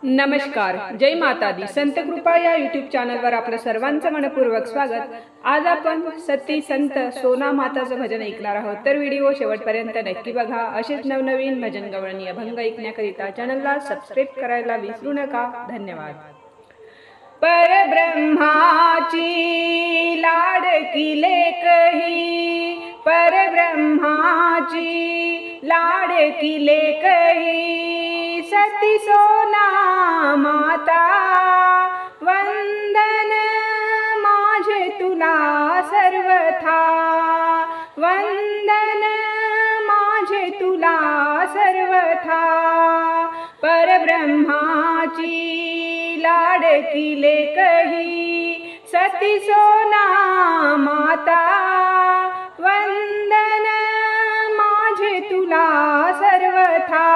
नमस्कार, जय माता दी. संत कृपा या यूट्यूब चॅनलवर आपलं सर्वांचं मनपूर्वक स्वागत. आज आपण सती संत सोना माताचं भजन ऐकणार आहोत, तर व्हिडिओ शेवटपर्यंत नक्की बघा. असेच नवनवीन भजन गवळणी अभंग ऐकण्याकरिता चॅनलला सबस्क्राइब करायला विसरू नका. धन्यवाद. परब्रह्माची लाडकी लेक ही, परब्रह्माची लाडकी लेक ही, सती सोना माता वंदन माझे तुला सर्वथा, वंदन माझे तुला सर्वथा. परब्रह्माची लाडकी लेक ही, सती सोना माता वंदन माझे तुला सर्वथा,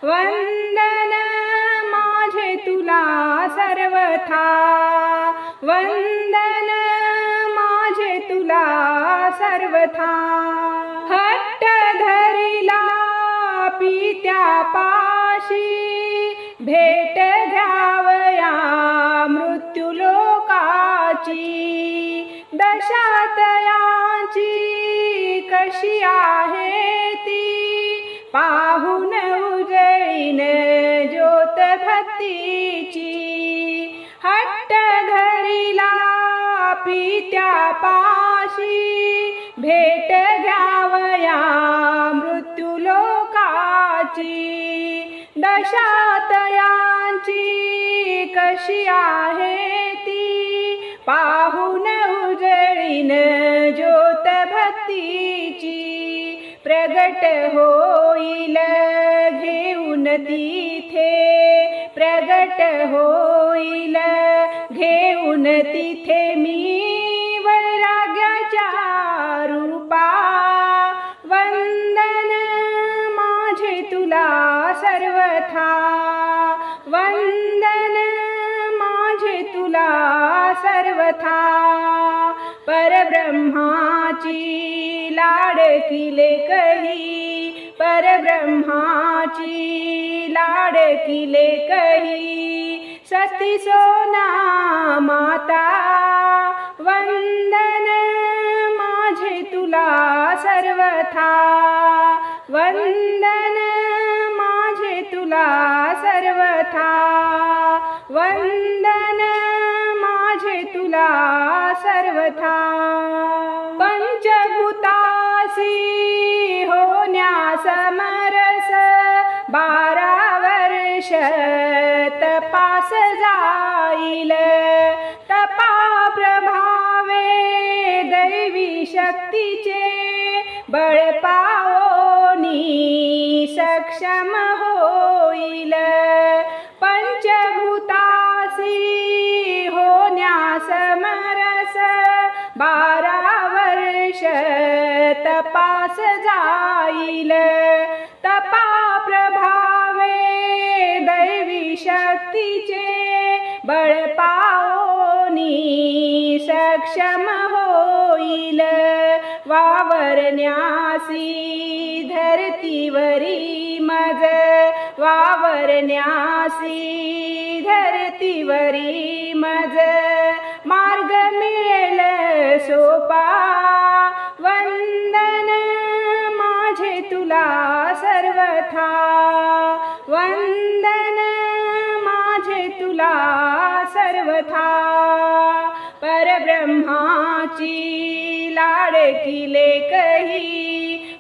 वंदन माझे तुला सर्वथा, वंदन माझे तुला सर्वथा. हट्ट धरिला पित्या पाशी, भेट घ्यावया मृत्यू लोकाची, दशातयांची कशी आहे ती, पाहून उजळीन ज्योत भक्तीची. हट्ट धरिला पित्या पाशी, भेट घ्यावया मृत्यू लोकाची, दशातयांची कशी आहे ती, पाहून उजळीन ज्योत भक्तीची. प्रगट होईल घेऊन तिथे, प्रगट होईल घेऊन तिथे मी वैराग्याच्या रूपा, वंदन माझे तुला सर्वथा, वंदन माझे तुला सर्वथा. परब्रह्माची लाडकी लेक ही, परब्रह्माची लाडकी लेक ही, सती सोना माता वंदन माझे तुला सर्वथा, वंदन माझे तुला सर्वथा, वंदन माझे तुला सर्वथा. पंचभूतासी होण्या समरस, 12 वर्ष तपास जाईल, तपा प्रभावे दैवी शक्तीचे, बळ पाओनी सक्षम होईल. पंचभूतासी होण्या समरस, 12 वर्ष तपास जाईल, तपा प्रभावे दैवी शक्तीचे, बळ पाओनी सक्षम होईल. वावरण्यासी धरतीवरी मज, वावरण्यासी धरतीवरी मज, मार्ग मिळेल सोपा, वंदन माझे तुला सर्वथा, वंदन माझे तुला सर्वथा. परब्रह्माची लाडकी लेक ही,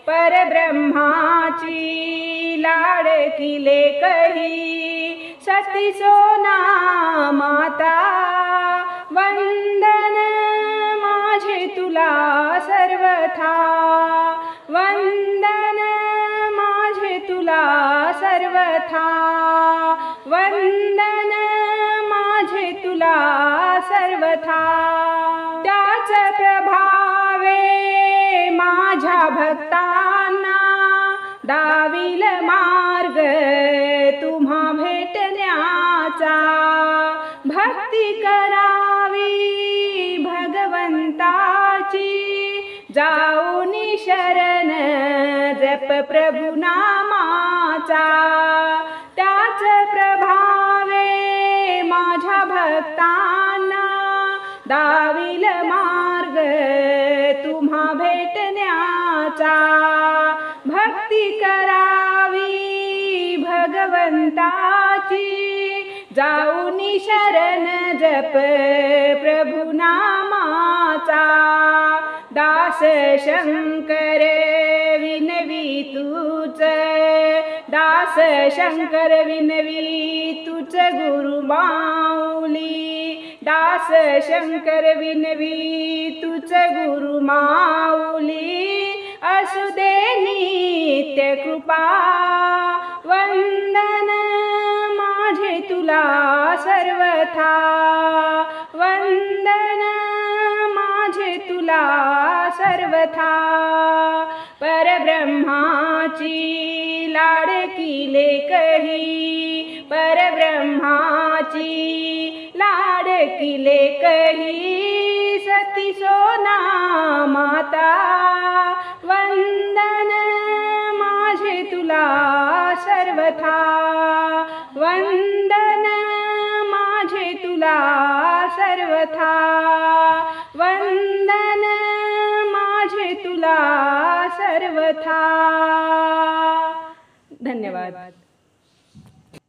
परब्रह्माची लाडकी लेक ही, सती सोना माता वंदन माझे तुला सर्वथा, वंदन माझे तुला सर्वथा, वंदन माझे तुला सर्वथा. त्याच प्रभावे माझ्या भक्तांना दाविल मार्ग तुम्हा भेटण्याचा, भक्ती करावी भगवंताची, जाऊनी शरण जप प्रभु नामाचा, त्याच प्रभा माझ्या भक्तांना दाविल मार्ग तुम्हा भेटण्याचा। भक्ती करावी भगवंताची जाऊनी शरण जप प्रभु नामाचा। दास शंकर विनवी तूच, दास शंकर विनवी तूच गुरु माऊली। दास शंकर विनवी तूच गुरु माऊली। असू दे नित्य कृपा वंदन माझे तुला सर्वथा। वंदन माझे तुला सर्वथा। परब्रह्माची लाडकी लेकही, परब्रह्माची लाडकी लेकही सती सोना माता। वंदन माझे तुला सर्वथा। वंदन माझे तुला सर्वथा। वंदन माझे तुला सर्वथा। धन्यवाद।